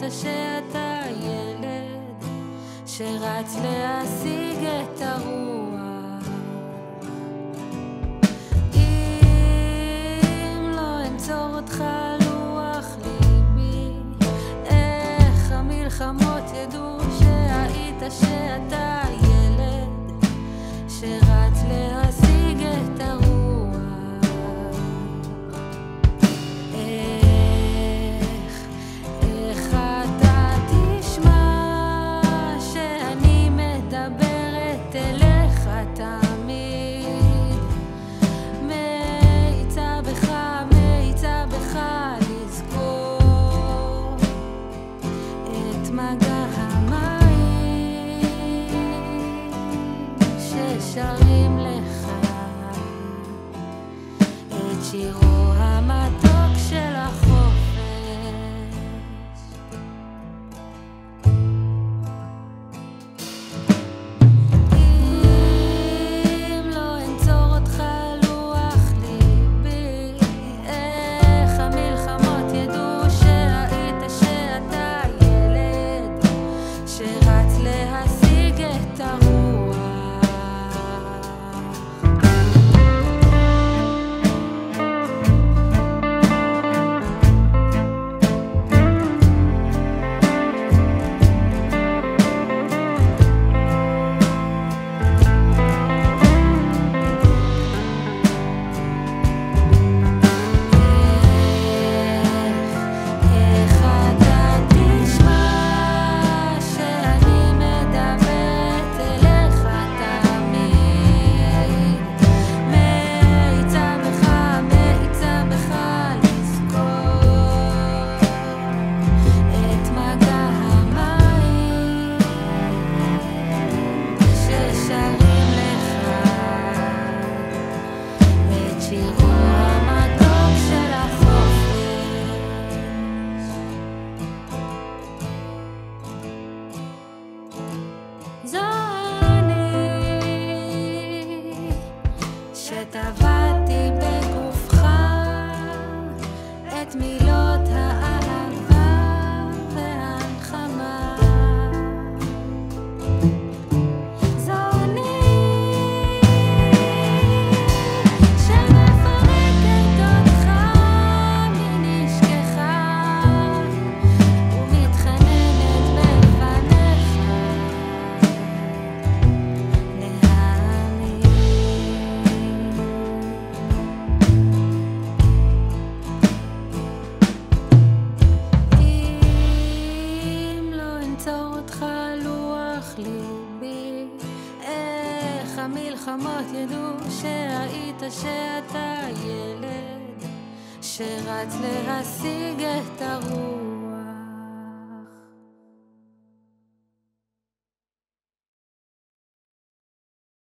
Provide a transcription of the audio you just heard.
שהיית שאתה ילד שרץ להשיג את הרוח. אם לא אנצור אותך לוח ליבי, איך המלחמות ידעו שהיית שאתה ילד שרץ להשיג את הרוח. איך אתה תשמע שאני מדברת אליך תמיד, מאיצה בך לזכור את מגע המים ששרים לך את שירו המתוק של החופש. אם לא אנצור אותך לוח ליבי, איך המלחמות ידעו שהיית שאתה ילד שרץ להשיג את הרוח. איך אתה תשמע שאני מדברת אליך תמיד, מאיצה בך לזכור את מגע המים ששרים לך את שירו המתוק של החופש. זו אני שטבעתי בגופך את מילות האהבה והנחמה. זו אני שמפרקת אותך מנשקך ומתחננת בפניך להאמין. אם לא אנצור אותך לוח ליבי, איך המלחמות ידעו שהיית שאתה ילד שרץ להשיג את הרוח.